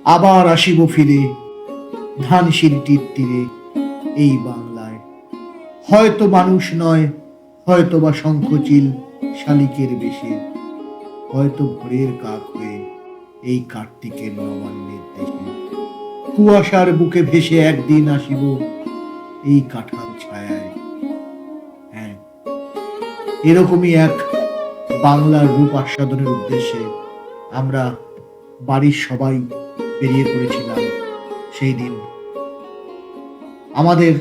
আবার আসিব ফিরে ধানশিলটির তীরে এই বাংলায়। হয়তো মানুষ নয়, হয়তো বা শঙ্খচিল শালিকের বেশে, হয়তো ভোরের কাক হয়ে এই কার্তিকের নবান্নের দেশে। কুয়াশার বুকে ভেসে একদিন আসিব এই কাঁঠাল ছায়ায়। হ্যাঁ, এরকমই এক বাংলার রূপ আস্বাদনের উদ্দেশ্যে আমরা বাড়ির সবাই বেরিয়ে পড়েছিলাম সেই দিন আমাদের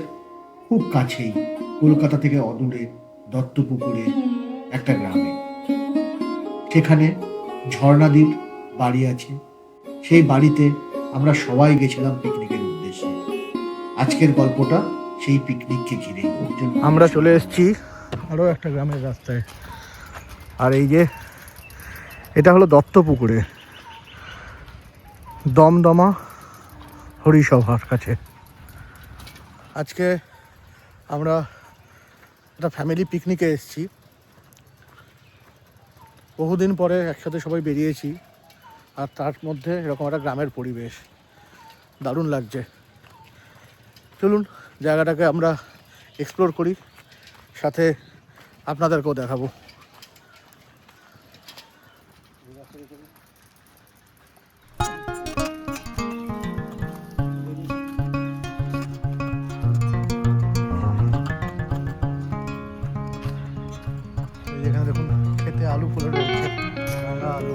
খুব কাছেই, কলকাতা থেকে অদূরে দত্তপুকুরে একটা গ্রামে। সেখানে ঝর্ণাদির বাড়ি আছে। সেই বাড়িতে আমরা সবাই গেছিলাম পিকনিকের উদ্দেশ্যে। আজকের গল্পটা সেই পিকনিককে ঘিরে। আমরা চলে এসেছি আরও একটা গ্রামের রাস্তায়। আর এই যে এটা হলো দত্তপুকুরে, দমদমা হরিসভার কাছে। আজকে আমরা একটা ফ্যামিলি পিকনিকে এসেছি। বহুদিন পরে একসাথে সবাই বেরিয়েছি, আর তার মধ্যে এরকম একটা গ্রামের পরিবেশ দারুণ লাগছে। চলুন জায়গাটাকে আমরা এক্সপ্লোর করি, সাথে আপনাদেরকেও দেখাবো। এখানে দেখুন খেতে আলু ফুলে রয়েছে, রাঙা আলু।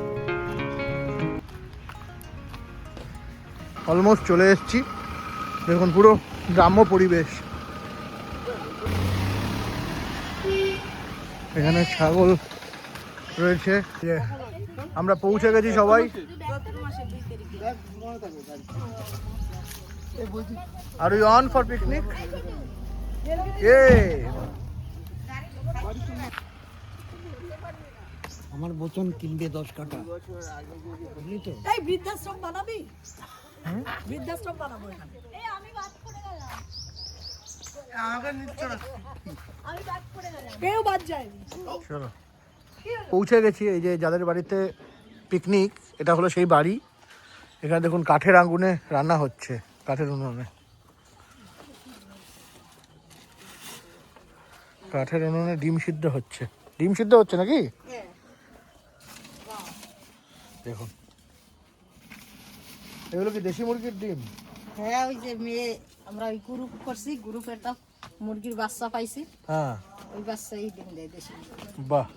অলমোস্ট চলে এসেছি। দেখুন পুরো গ্রাম্য পরিবেশ। এখানে ছাগল রয়েছে। আমরা পৌঁছে গেছি সবাই। Are you on for picnic? আমার বচন কিনবে 10 কাটা, বুঝলি তো? এই বৃদ্ধাশ্রম বানাবি? বৃদ্ধাশ্রম বানাবো এখানে। এই আমি বাদ করে গেলাম। আমাকে নিচ্ছ না। আমি বাদ করে গেলাম। কেউ বাদ যায়নি। চলো পৌঁছে গেছি। এই যে যাদের বাড়িতে পিকনিক, এটা হলো সেই বাড়ি। এখানে দেখুন কাঠের আগুনে রান্না হচ্ছে, কাঠের উনুনে। কাঠের উনুনে ডিম সিদ্ধ হচ্ছে। ডিম সিদ্ধ হচ্ছে নাকি? দেখুন এগুলো কি দেশি মুরগির ডিম? হ্যাঁ, ওই যে মেয়ে আমরা ওই গ্রুপ করছি, গ্রুপের তো মুরগির বাচ্চা পাইছি। হ্যাঁ, ওই বাচ্চা এই ডিম দেয় দেশি। বাহ।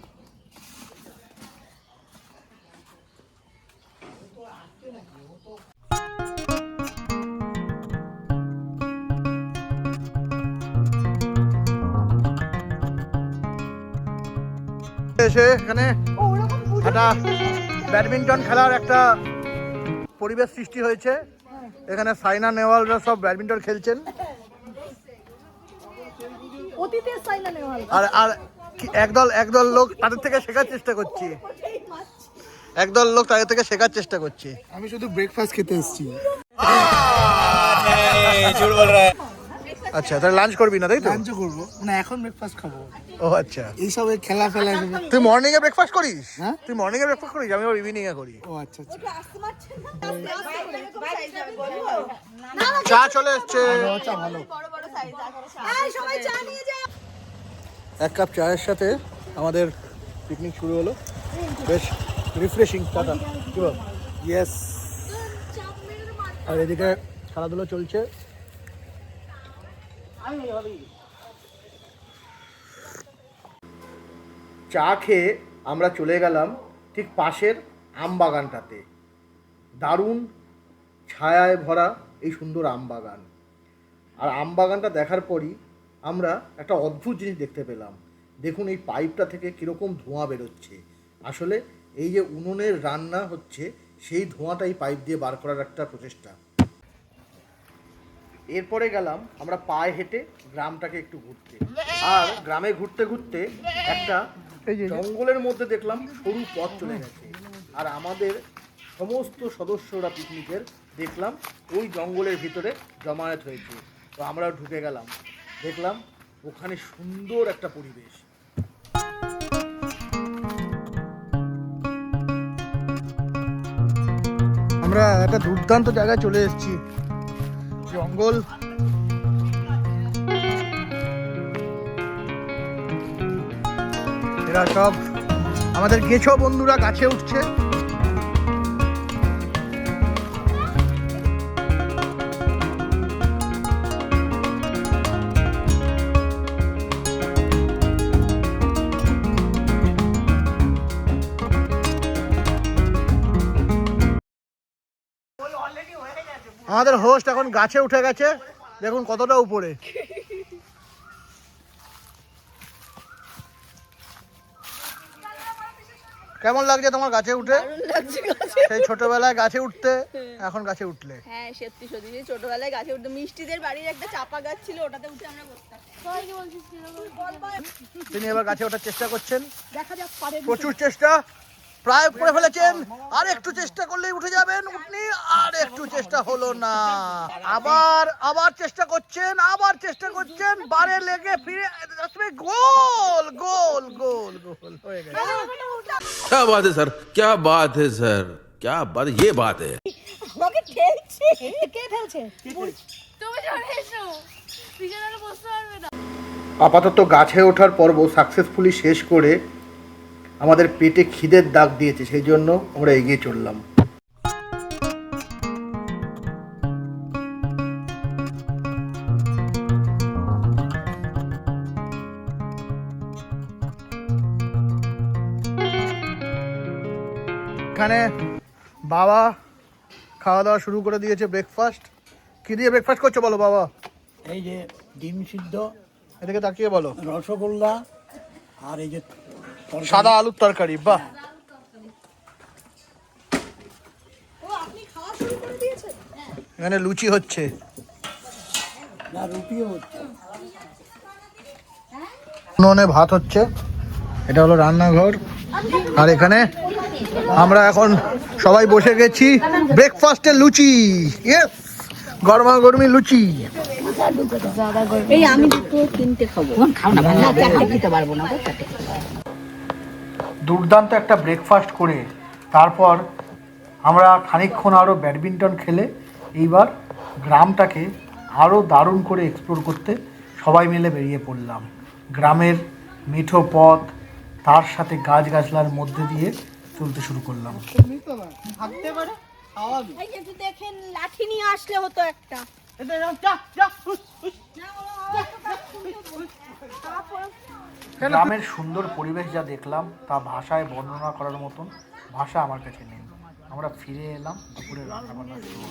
এসে এখানে একটা ব্যাডমিন্টন খেলার একটা পরিবেশ সৃষ্টি হয়েছে। এখানে সাইনা নেওয়ালরা সব ব্যাডমিন্টন খেলছেন। অতীতের সাইনা নেওয়াল। আর আর একদল লোক তাদের থেকে শেখার চেষ্টা করছি। একদল লোক তাদের থেকে শেখার চেষ্টা করছি। আমি শুধু ব্রেকফাস্ট খেতে এসেছি। আচ্ছা, তাহলে লাঞ্চ করবি না, তাই তো? লাঞ্চ করবো না, এখন ব্রেকফাস্ট খাবো। ও আচ্ছা, এইসব খেলা ফেলা এসব। তুই মর্নিং এ ব্রেকফাস্ট করিস? হ্যাঁ, তুই মর্নিং এ ব্রেকফাস্ট করিস, আমি ইভিনিং এ করি। ও আচ্ছা আচ্ছা। চা চলে এসছে। চা ভালো। এই সবাই চা নিয়ে যাও। এক কাপ চায়ের সাথে আমাদের পিকনিক শুরু হলো। বেশ রিফ্রেশিং। টাটা কি বল? ইয়েস। আর এদিকে খেলাধুলো চলছে। চা খেয়ে আমরা চলে গেলাম ঠিক পাশের আম বাগানটাতে। দারুণ ছায়ায় ভরা এই সুন্দর আম বাগান। আর আম বাগানটা দেখার পরই আমরা একটা অদ্ভুত জিনিস দেখতে পেলাম। দেখুন এই পাইপটা থেকে কীরকম ধোঁয়া বেরোচ্ছে। আসলে এই যে উনুনের রান্না হচ্ছে, সেই ধোঁয়াটাই পাইপ দিয়ে বার করার একটা প্রচেষ্টা। এরপরে গেলাম আমরা পায়ে হেঁটে গ্রামটাকে একটু ঘুরতে। আর গ্রামে ঘুরতে ঘুরতে একটা জঙ্গলের মধ্যে দেখলাম সরু পথ চলে গেছে। আর আমাদের সমস্ত সদস্যরা পিকনিকের দেখলাম ওই জঙ্গলের ভিতরে জমায়েত হয়েছে। তো আমরা ঢুকে গেলাম, দেখলাম ওখানে সুন্দর একটা পরিবেশ। আমরা একটা দুর্দান্ত জায়গায় চলে এসেছি, জঙ্গল। এরা সব আমাদের গেছো বন্ধুরা গাছে উঠছে। আমাদের হোস্ট এখন গাছে উঠে গেছে, দেখুন কতটা উপরে। কেমন লাগছে তোমার গাছে উঠে? সেই ছোটবেলায় গাছে উঠতে, এখন গাছে উঠলে। হ্যাঁ সত্যি সত্যি, সেই ছোটবেলায় গাছে উঠতে, মিষ্টিদের বাড়ির একটা চাপা গাছ ছিল, ওটাতে উঠে আমরা বসতাম। তিনি এবার গাছে ওঠার চেষ্টা করছেন, দেখা যাক পারে। প্রচুর চেষ্টা, প্রায় করে ফেলেছেন। আর একটু চেষ্টা করলেই উঠে যাবেন উঠনি, আর একটু চেষ্টা হলো না। আবার চেষ্টা করছেন, বারে লেগে ফিরে গোল গোল গোল গোল হয়ে গেছে। क्या बात है सर, क्या बात है सर, क्या बात, ये बात है। আমাকে ঠেলছে। কে ঠেলছে? তুমি চলে এসো, পিছনে আর বসতে পারবে না। আপাতত গাছে ওঠার পর্ব সাকসেসফুলি শেষ করে আমাদের পেটে খিদের দাগ দিয়েছে, সেই জন্য আমরা এগিয়ে চললাম। এখানে বাবা খাওয়া দাওয়া শুরু করে দিয়েছে, ব্রেকফাস্ট। কি দিয়ে ব্রেকফাস্ট করছো বলো বাবা? এই যে ডিম সিদ্ধ, এদিকে তাকিয়ে বলো। রসগোল্লা, আর এই যে সাদা আলুর তরকারি। বাহ, এখানে লুচি হচ্ছে, না রুটিও হচ্ছে। উনুনে ভাত হচ্ছে, এটা হলো রান্নাঘর। আর এখানে আমরা এখন সবাই বসে গেছি ব্রেকফাস্টে, লুচি। ইয়েস, গরমা গরমি লুচি। এই আমি দুটো তিনটে খাবো। খাও না, না চারটে খেতে পারবো না, চারটে। দুর্দান্ত একটা ব্রেকফাস্ট করে তারপর আমরা খানিকক্ষণ আরও ব্যাডমিন্টন খেলে এইবার গ্রামটাকে আরও দারুণ করে এক্সপ্লোর করতে সবাই মিলে বেরিয়ে পড়লাম। গ্রামের মিঠো পথ, তার সাথে গাছগাছলার মধ্যে দিয়ে চলতে শুরু করলাম। এই একটু দেখেন, লাঠি নিয়ে আসলে হতো একটা। গ্রামের সুন্দর পরিবেশ যা দেখলাম তা ভাষায় বর্ণনা করার মতন ভাষা আমার কাছে নেই। আমরা ফিরে এলাম দুপুরে রান্না বান্না শুরু।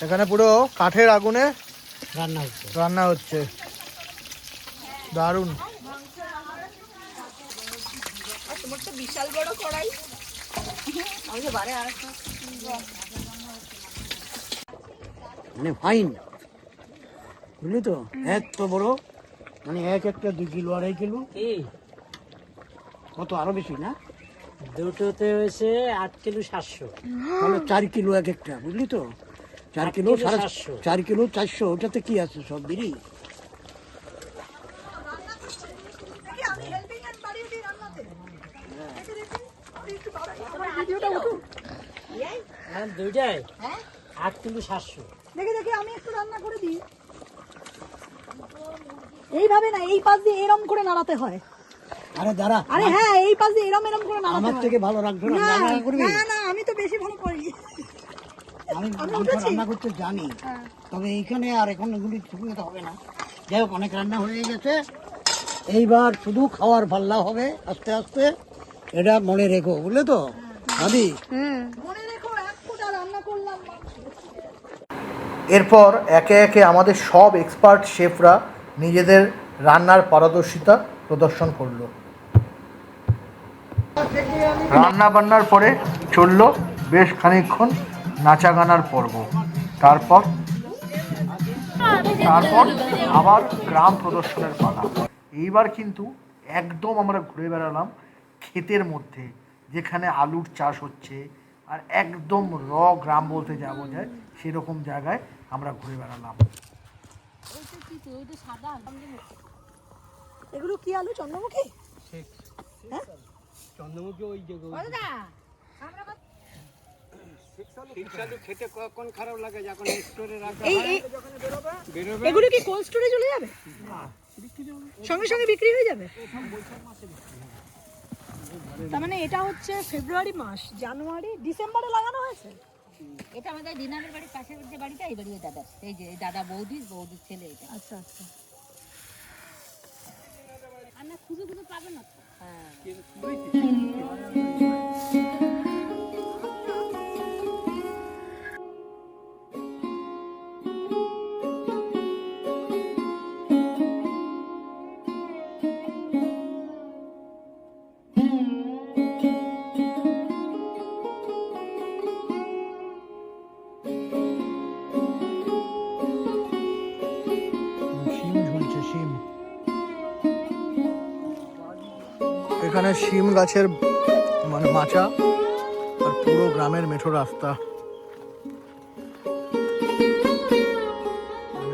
এখানে পুরো কাঠের আগুনে রান্না হচ্ছে, দারুণ। তোমার তো বিশাল বড় কড়াই। মানে ফাইন, বুঝলি তো? এত বড়, মানে এক একটা 2 কিলো 2.5 কিলো, কত আরো বেশি না? দুটোতে হয়েছে 8 কিলো 700। তাহলে 4 কিলো এক একটা, বুঝলি তো? 4 কিলো 750। 4 কিলো 400। ওটাতে কি আছে? সব বিড়ি। হ্যাঁ দুইটাই 8 কিলো 700। দেখে দেখে আমি একটু রান্না করে দিই। এইভাবে না, এই পাশ দিয়ে এরম করে নাড়াতে হয়। আরে দাঁড়া, আরে হ্যাঁ, এই পাশ দিয়ে এরম এরম করে নাড়াতে আমার হয়। থেকে ভালো রাখবে না, না রান্না করবি? না না, আমি তো বেশি ভালো করি। আমি রান্না করতে জানি, তবে এইখানে আর এখন এগুলি শুকনোতে হবে না। যাই হোক, অনেক রান্না হয়ে গেছে, এইবার শুধু খাওয়ার পাল্লা হবে আস্তে আস্তে। এটা মনে রেখো, বুঝলে তো ভাবি? মনে রেখো, 1 ফুটা রান্না করলাম। এরপর একে একে আমাদের সব এক্সপার্ট শেফরা নিজেদের রান্নার পারদর্শিতা প্রদর্শন করলো। রান্না বান্নার পরে চললো বেশ খানিকক্ষণ নাচা গানার পর্ব। তারপর আবার গ্রাম প্রদর্শনের পালা। এইবার কিন্তু একদম আমরা ঘুরে বেড়ালাম ক্ষেতের মধ্যে, যেখানে আলুর চাষ হচ্ছে আর একদম গ্রাম বলতে যা বোঝায় সেরকম জায়গায় আমরা ঘুরে বেড়ালাম। এগুলো কি আলু? চন্দ্রমুখী? চন্দ্রমুখী ওই যে খেতে কখন খারাপ লাগে যখন স্টোরে রাখা এগুলো কি কোল্ড স্টোরে চলে যাবে? সঙ্গে সঙ্গে বিক্রি হয়ে যাবে? তার মানে এটা হচ্ছে ফেব্রুয়ারি মাস, জানুয়ারি, ডিসেম্বরে লাগানো হয়েছে। এটা আমাদের দিনারের বাড়ির পাশের যে বাড়িটা, এই বাড়ি দাদা, এই যে দাদা বৌদির ছেলে এটা। আচ্ছা আচ্ছা। আর না খুঁজে খুঁজে পাবে না। হ্যাঁ। শিম ঝুলছে, শিম। এখানে শিম গাছের মানে মাচা আর পুরো গ্রামের মেঠো রাস্তা।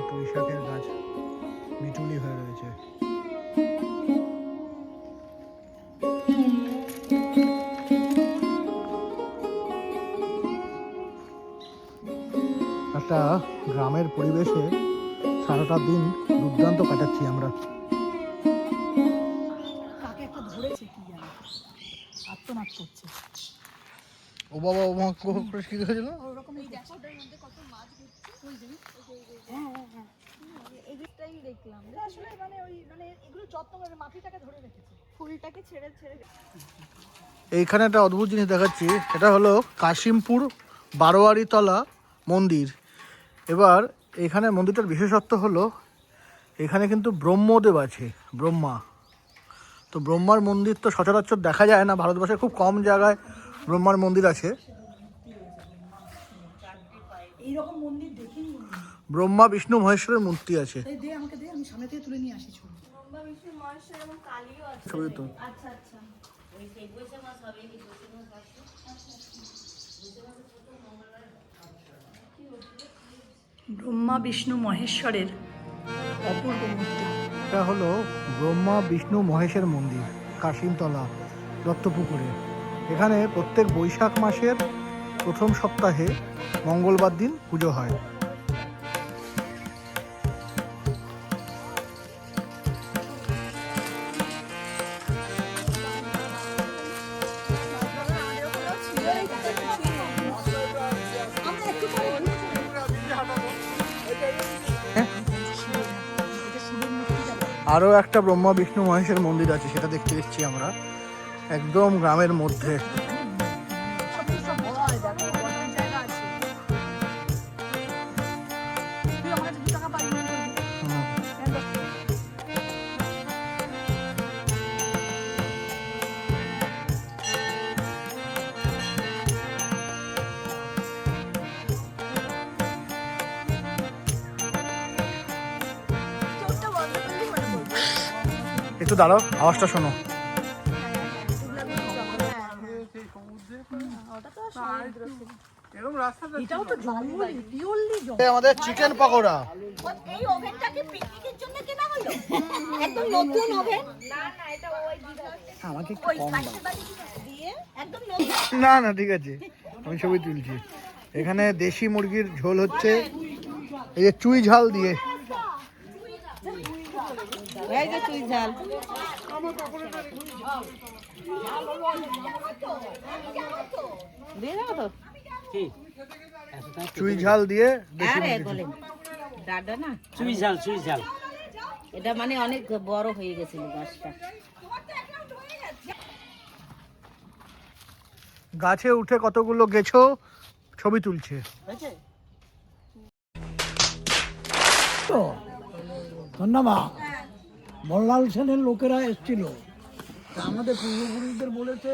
পুঁই শাকের গাছ মিটুলি হয়ে রয়েছে। একটা গ্রামের পরিবেশে সারাটা দিন দুর্দান্ত কাটাচ্ছি আমরা। কাকে একটা ধরেছে কি জানি, আত্মনাদ করছে। ও বাবা, ও মা, কি হয়েছিল? এগুলোটাই দেখলাম আসলে, মানে ওই মানে এগুলো যত্ন করে মাটিটাকে ধরে রেখেছে, ফুলটাকে ছেড়ে ছেড়ে। এইখানে একটা অদ্ভুত জিনিস দেখাচ্ছি, এটা হলো কাশিমপুর বারোয়ারিতলা মন্দির। এবার এখানে মন্দিরটার বিশেষত্ব হলো এখানে কিন্তু ব্রহ্মদেব আছে, ব্রহ্মা। তো ব্রহ্মার মন্দির তো সচরাচর দেখা যায় না, ভারতবর্ষের খুব কম জায়গায় ব্রহ্মার মন্দির আছে। এইরকম মন্দির দেখিনি। ব্রহ্মা বিষ্ণু মহেশ্বরের মূর্তি আছে। দে আমাকে দে, আমি সামনে থেকে তুলে নিয়ে আসি ছবি। ছবি তো আচ্ছা আচ্ছা। ব্রহ্মা বিষ্ণু মহেশ্বরের অপূর্ব মূর্তি। এটা হলো ব্রহ্মা বিষ্ণু মহেশের মন্দির, কাশিমতলা, দত্তপুকুরে। এখানে প্রত্যেক বৈশাখ মাসের প্রথম সপ্তাহে মঙ্গলবার দিন পুজো হয়। আরও একটা ব্রহ্মা বিষ্ণু মহেশের মন্দির আছে, সেটা দেখতে এসেছি আমরা, একদম গ্রামের মধ্যে। একটু দাঁড়াও, আওয়াজটা শোনো। আমাদের চিকেন পকোড়া। এই ওভেনটা কি পিকনিকের জন্য কেনা হলো? একদম নতুন ওভেন? না না, এটা ওই আমাকে দিয়ে একদম নতুন। না না, ঠিক আছে, আমি ছবি তুলছি। এখানে দেশি মুরগির ঝোল হচ্ছে, এই যে চুই ঝাল দিয়ে। এই যে তুই ঝাল। দিয়ে দাও তো। চুই ঝাল দিয়ে দেশি আরে মুরগির ঝোল। বলেন দাদা না, চুই ঝাল, চুই ঝাল। এটা মানে অনেক বড় হয়ে গেছিল গাছটা। গাছে উঠে কতগুলো গেছো ছবি তুলছে। ধন্যবাদ। মল্লাল সেনের লোকেরা এসেছিল, আমাদের পূর্বপুরুষদের বলেছে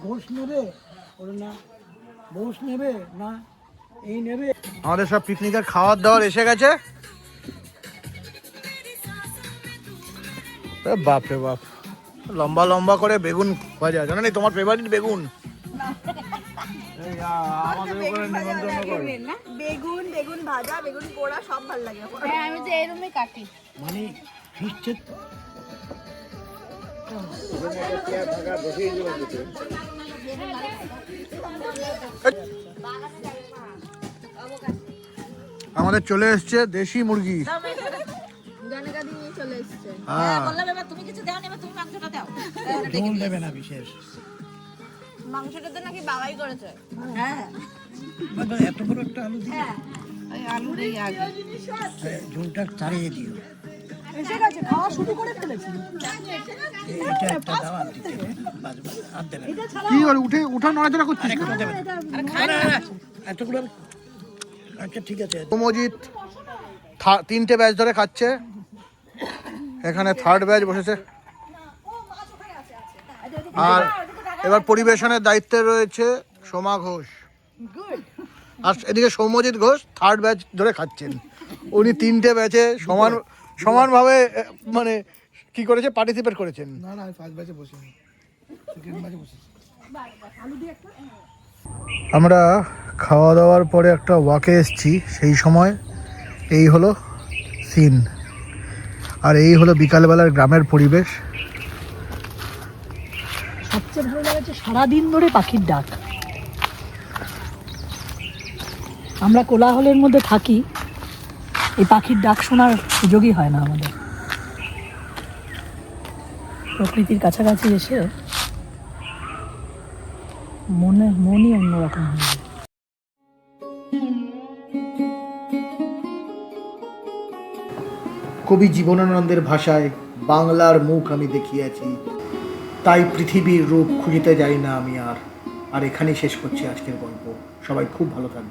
ঘোষ নেবে, বলে না ঘোষ নেবে না, এই নেবে। আমাদের সব পিকনিকের খাওয়ার দাওয়ার এসে গেছে। বাপ রে বাপ, লম্বা লম্বা করে বেগুন ভাজা, জানো না তোমার ফেভারিট বেগুন। বেগুন বেগুন ভাজা বেগুন পোড়া সব ভালো লাগে হ্যাঁ আমি তো এরমই কাটি। মানে ফিস্টের আমাদের চলে এসছে দেশি মুরগি। জনকা দিয়ে চলে এসছে। হ্যাঁ বললাম এবার তুমি কিছু দাও না, এবার তুমি মাংসটা দাও। ঝোল দেবে না বিশেষ। মাংসটা তো নাকি বাবাই করেছে। হ্যাঁ বাবা এত বড় একটা আলু দিলে ওই আলুর এই আগে ঝোলটা ছাড়িয়ে দিও। এসে গেছে খাওয়া শুরু করে ফেলেছি এটা একটা দাও আর দিতে হবে। বাস বাস আর দেবে না। কি করে উঠা নড়াচড়া করছিস? এখনো দেবে না। এতগুলো আচ্ছা ঠিক আছে। মজিদ 3টে ব্যাচ ধরে খাচ্ছে, এখানে 3rd ব্যাচ বসেছে। আর এবার পরিবেশনের দায়িত্বে রয়েছে সোমা ঘোষ, আর এদিকে সৌম্যজিৎ ঘোষ 3rd ব্যাচ ধরে খাচ্ছেন। উনি 3টে ব্যাচে সমানভাবে মানে কি করেছে, পার্টিসিপেট করেছেন। আমরা খাওয়া দাওয়ার পরে একটা ওয়াকে এসেছি, সেই সময় এই হলো সিন, আর এই হলো বিকালবেলার গ্রামের পরিবেশ। সবচেয়ে ভালো লাগছে সারাদিন ধরে পাখির ডাক। আমরা কোলাহলের মধ্যে থাকি, এই পাখির ডাক শোনার সুযোগই হয় না আমাদের। প্রকৃতির কাছাকাছি এসে মনই অন্যরকম হয়ে যায়। কবি জীবনানন্দের ভাষায় বাংলার মুখ আমি দেখিয়াছি, তাই পৃথিবীর রূপ খুঁজিতে যাই না আমি আর। এখানেই শেষ করছি আজকের গল্প। সবাই খুব ভালো থাকবে।